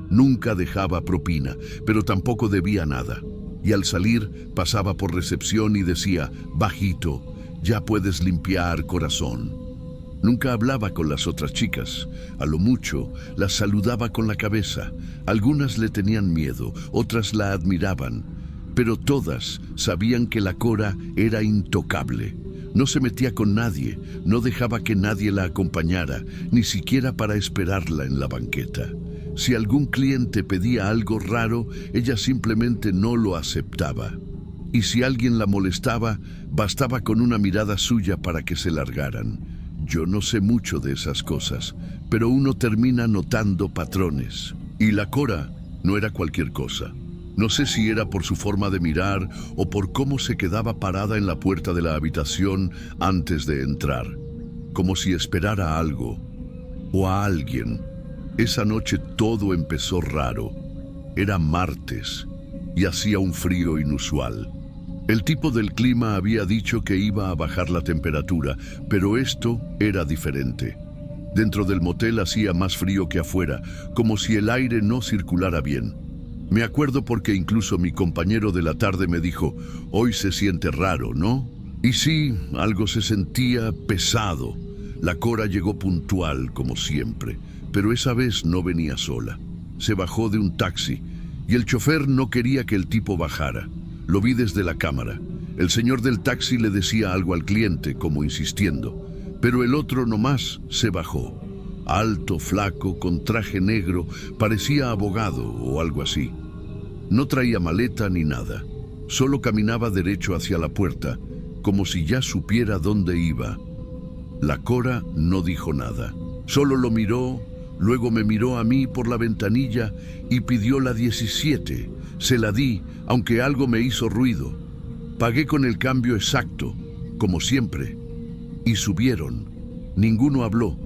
Speaker 1: Nunca dejaba propina, pero tampoco debía nada. Y al salir pasaba por recepción y decía, bajito, ya puedes limpiar, corazón. Nunca hablaba con las otras chicas. A lo mucho, las saludaba con la cabeza. Algunas le tenían miedo, otras la admiraban. Pero todas sabían que la Cora era intocable. No se metía con nadie, no dejaba que nadie la acompañara, ni siquiera para esperarla en la banqueta. Si algún cliente pedía algo raro, ella simplemente no lo aceptaba. Y si alguien la molestaba, bastaba con una mirada suya para que se largaran. Yo no sé mucho de esas cosas, pero uno termina notando patrones. Y la Cora no era cualquier cosa. No sé si era por su forma de mirar o por cómo se quedaba parada en la puerta de la habitación antes de entrar, como si esperara algo o a alguien. Esa noche todo empezó raro. Era martes y hacía un frío inusual. El tipo del clima había dicho que iba a bajar la temperatura, pero esto era diferente. Dentro del motel hacía más frío que afuera, como si el aire no circulara bien. Me acuerdo porque incluso mi compañero de la tarde me dijo, hoy se siente raro, ¿no? Y sí, algo se sentía pesado. La Cora llegó puntual, como siempre, pero esa vez no venía sola. Se bajó de un taxi y el chofer no quería que el tipo bajara. Lo vi desde la cámara. El señor del taxi le decía algo al cliente, como insistiendo, pero el otro nomás se bajó. Alto, flaco, con traje negro, parecía abogado o algo así. No traía maleta ni nada, solo caminaba derecho hacia la puerta, como si ya supiera dónde iba. La Cora no dijo nada, solo lo miró, luego me miró a mí por la ventanilla y pidió la 17. Se la di, aunque algo me hizo ruido. Pagué con el cambio exacto, como siempre, y subieron. Ninguno habló.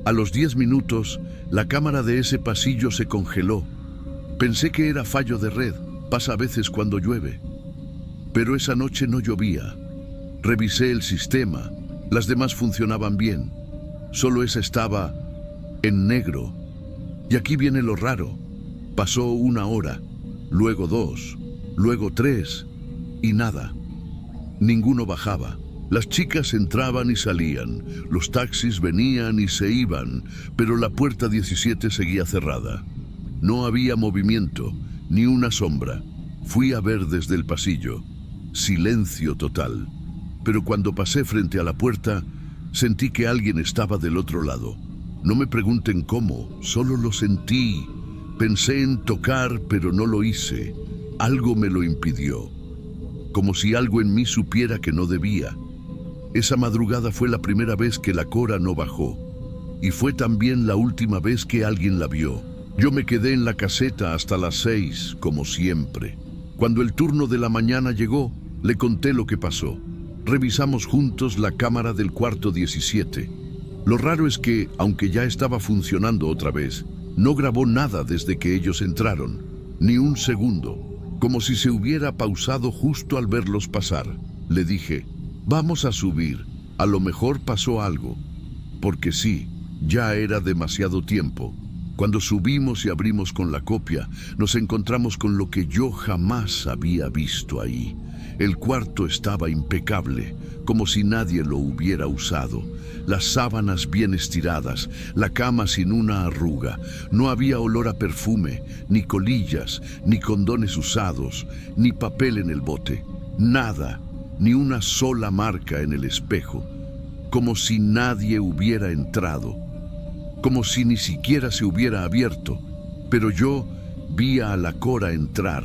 Speaker 1: A los 10 minutos, la cámara de ese pasillo se congeló. Pensé que era fallo de red, pasa a veces cuando llueve. Pero esa noche no llovía. Revisé el sistema, las demás funcionaban bien. Solo esa estaba en negro. Y aquí viene lo raro. Pasó 1 hora, luego 2, luego 3, y nada. Ninguno bajaba. Las chicas entraban y salían, los taxis venían y se iban, pero la puerta 17 seguía cerrada. No había movimiento, ni una sombra. Fui a ver desde el pasillo. Silencio total. Pero cuando pasé frente a la puerta, sentí que alguien estaba del otro lado. No me pregunten cómo, solo lo sentí. Pensé en tocar, pero no lo hice. Algo me lo impidió. Como si algo en mí supiera que no debía. Esa madrugada fue la primera vez que la Cora no bajó. Y fue también la última vez que alguien la vio. Yo me quedé en la caseta hasta las 6, como siempre. Cuando el turno de la mañana llegó, le conté lo que pasó. Revisamos juntos la cámara del cuarto 17. Lo raro es que, aunque ya estaba funcionando otra vez, no grabó nada desde que ellos entraron, ni un segundo, como si se hubiera pausado justo al verlos pasar. Le dije, vamos a subir, a lo mejor pasó algo. Porque sí, ya era demasiado tiempo. Cuando subimos y abrimos con la copia, nos encontramos con lo que yo jamás había visto ahí. El cuarto estaba impecable, como si nadie lo hubiera usado. Las sábanas bien estiradas, la cama sin una arruga. No había olor a perfume, ni colillas, ni condones usados, ni papel en el bote. Nada, ni una sola marca en el espejo. Como si nadie hubiera entrado. Como si ni siquiera se hubiera abierto. Pero yo vi a la Cora entrar,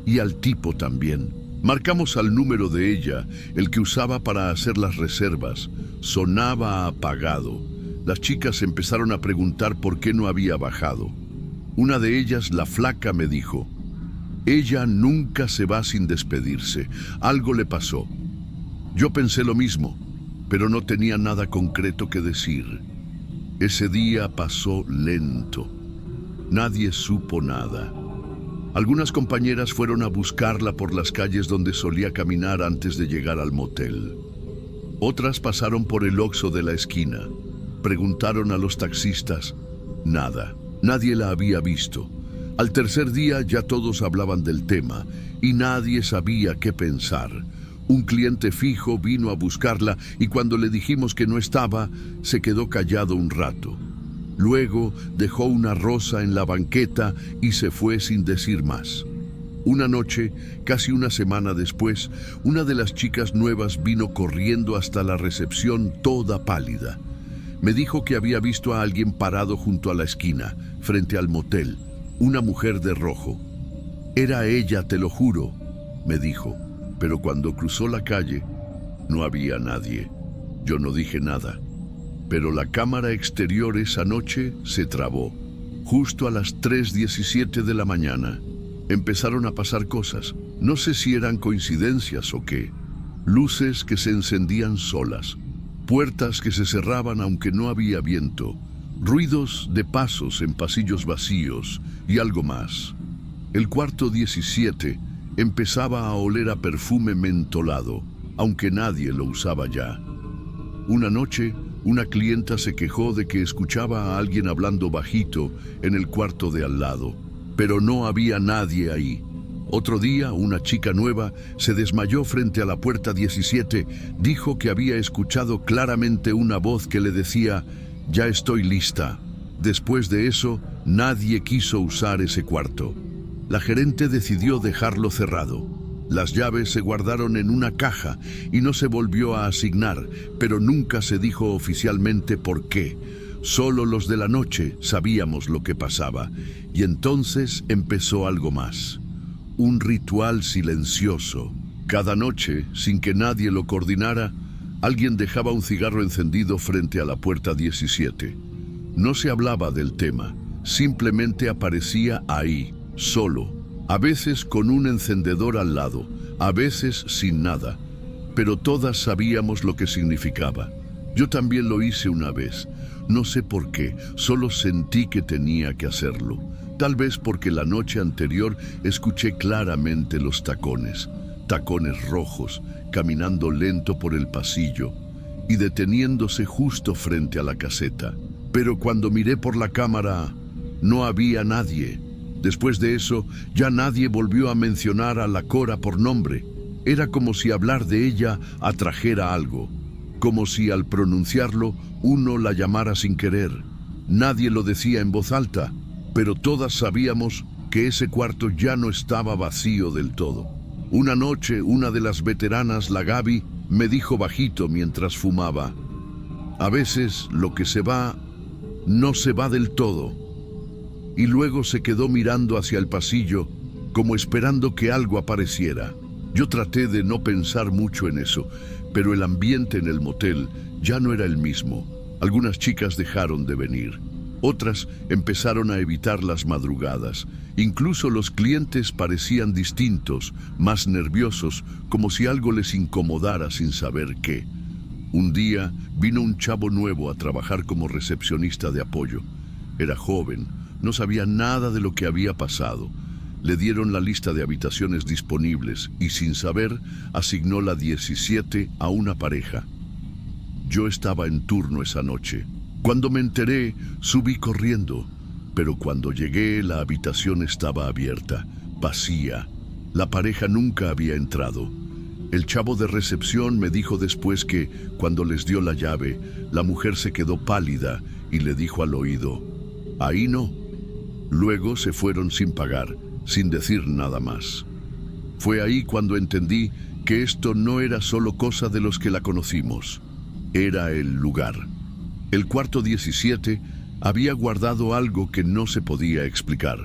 Speaker 1: y al tipo también. Marcamos al número de ella, el que usaba para hacer las reservas. Sonaba apagado. Las chicas empezaron a preguntar por qué no había bajado. Una de ellas, la flaca, me dijo: ella nunca se va sin despedirse. Algo le pasó. Yo pensé lo mismo, pero no tenía nada concreto que decir. Ese día pasó lento. Nadie supo nada. Algunas compañeras fueron a buscarla por las calles donde solía caminar antes de llegar al motel. Otras pasaron por el Oxxo de la esquina. Preguntaron a los taxistas. Nada. Nadie la había visto. Al tercer día ya todos hablaban del tema y nadie sabía qué pensar. Un cliente fijo vino a buscarla y cuando le dijimos que no estaba, se quedó callado un rato. Luego dejó una rosa en la banqueta y se fue sin decir más. Una noche, casi una semana después, una de las chicas nuevas vino corriendo hasta la recepción toda pálida. Me dijo que había visto a alguien parado junto a la esquina, frente al motel, una mujer de rojo. Era ella, te lo juro, me dijo, pero cuando cruzó la calle, no había nadie. Yo no dije nada, pero la cámara exterior esa noche se trabó. Justo a las 3:17 de la mañana, empezaron a pasar cosas. No sé si eran coincidencias o qué. Luces que se encendían solas, puertas que se cerraban aunque no había viento, ruidos de pasos en pasillos vacíos y algo más. El cuarto 17 empezaba a oler a perfume mentolado, aunque nadie lo usaba ya. Una noche, una clienta se quejó de que escuchaba a alguien hablando bajito en el cuarto de al lado, pero no había nadie ahí. Otro día, una chica nueva se desmayó frente a la puerta 17, dijo que había escuchado claramente una voz que le decía: ya estoy lista. Después de eso, nadie quiso usar ese cuarto. La gerente decidió dejarlo cerrado. Las llaves se guardaron en una caja y no se volvió a asignar, pero nunca se dijo oficialmente por qué. Solo los de la noche sabíamos lo que pasaba, y entonces empezó algo más. Un ritual silencioso. Cada noche, sin que nadie lo coordinara, alguien dejaba un cigarro encendido frente a la puerta 17. No se hablaba del tema, simplemente aparecía ahí, solo, a veces con un encendedor al lado, a veces sin nada, pero todas sabíamos lo que significaba. Yo también lo hice una vez, no sé por qué, solo sentí que tenía que hacerlo. Tal vez porque la noche anterior escuché claramente los tacones rojos, caminando lento por el pasillo y deteniéndose justo frente a la caseta. Pero cuando miré por la cámara, no había nadie. Después de eso, ya nadie volvió a mencionar a la Cora por nombre. Era como si hablar de ella atrajera algo, como si al pronunciarlo uno la llamara sin querer. Nadie lo decía en voz alta, pero todas sabíamos que ese cuarto ya no estaba vacío del todo. Una noche, una de las veteranas, la Gaby, me dijo bajito mientras fumaba: a veces lo que se va, no se va del todo. Y luego se quedó mirando hacia el pasillo, como esperando que algo apareciera. Yo traté de no pensar mucho en eso, pero el ambiente en el motel ya no era el mismo. Algunas chicas dejaron de venir. Otras empezaron a evitar las madrugadas. Incluso los clientes parecían distintos, más nerviosos, como si algo les incomodara sin saber qué. Un día vino un chavo nuevo a trabajar como recepcionista de apoyo. Era joven, no sabía nada de lo que había pasado. Le dieron la lista de habitaciones disponibles y sin saber asignó la 17 a una pareja. Yo estaba en turno esa noche. Cuando me enteré, subí corriendo, pero cuando llegué la habitación estaba abierta, vacía. La pareja nunca había entrado. El chavo de recepción me dijo después que, cuando les dio la llave, la mujer se quedó pálida y le dijo al oído: ahí no. Luego se fueron sin pagar, sin decir nada más. Fue ahí cuando entendí que esto no era solo cosa de los que la conocimos, era el lugar. El cuarto 17 había guardado algo que no se podía explicar.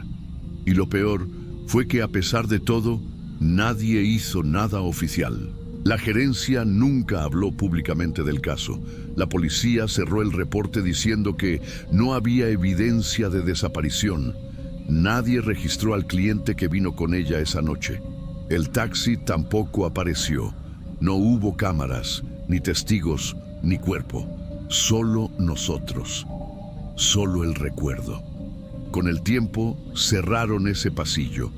Speaker 1: Y lo peor fue que a pesar de todo, nadie hizo nada oficial. La gerencia nunca habló públicamente del caso. La policía cerró el reporte diciendo que no había evidencia de desaparición. Nadie registró al cliente que vino con ella esa noche. El taxi tampoco apareció. No hubo cámaras, ni testigos, ni cuerpo. Solo nosotros. Solo el recuerdo. Con el tiempo cerraron ese pasillo.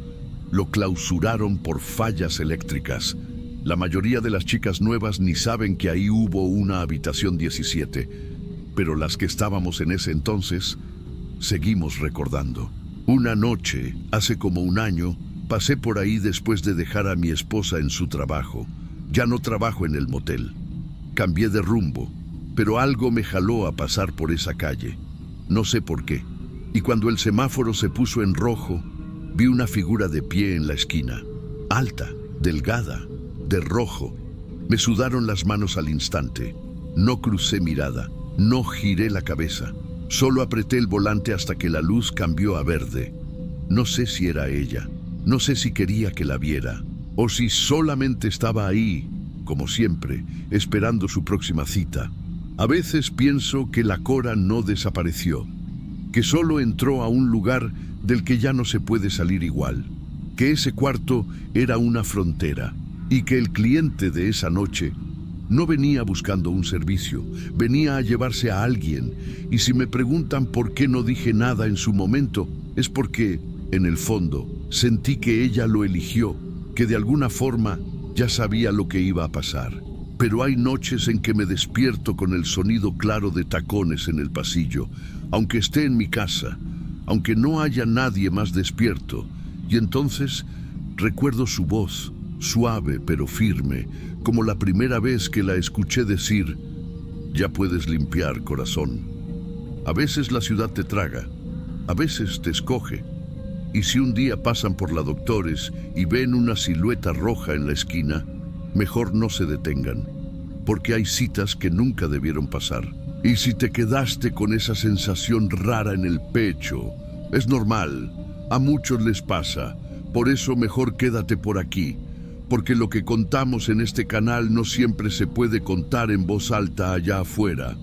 Speaker 1: Lo clausuraron por fallas eléctricas. La mayoría de las chicas nuevas ni saben que ahí hubo una habitación 17, pero las que estábamos en ese entonces, seguimos recordando. Una noche, hace como un año, pasé por ahí después de dejar a mi esposa en su trabajo. Ya no trabajo en el motel. Cambié de rumbo, pero algo me jaló a pasar por esa calle. No sé por qué. Y cuando el semáforo se puso en rojo, vi una figura de pie en la esquina. Alta, delgada, de rojo. Me sudaron las manos al instante. No crucé mirada, no giré la cabeza. Solo apreté el volante hasta que la luz cambió a verde. No sé si era ella, no sé si quería que la viera, o si solamente estaba ahí, como siempre, esperando su próxima cita. A veces pienso que la Cora no desapareció, que solo entró a un lugar del que ya no se puede salir igual, que ese cuarto era una frontera y que el cliente de esa noche no venía buscando un servicio, venía a llevarse a alguien. Y si me preguntan por qué no dije nada en su momento, es porque, en el fondo, sentí que ella lo eligió, que de alguna forma ya sabía lo que iba a pasar. Pero hay noches en que me despierto con el sonido claro de tacones en el pasillo, aunque esté en mi casa, aunque no haya nadie más despierto, y entonces recuerdo su voz, suave pero firme, como la primera vez que la escuché decir: «Ya puedes limpiar, corazón». A veces la ciudad te traga, a veces te escoge, y si un día pasan por la Doctores y ven una silueta roja en la esquina, mejor no se detengan, porque hay citas que nunca debieron pasar. Y si te quedaste con esa sensación rara en el pecho, es normal, a muchos les pasa, por eso mejor quédate por aquí, porque lo que contamos en este canal no siempre se puede contar en voz alta allá afuera.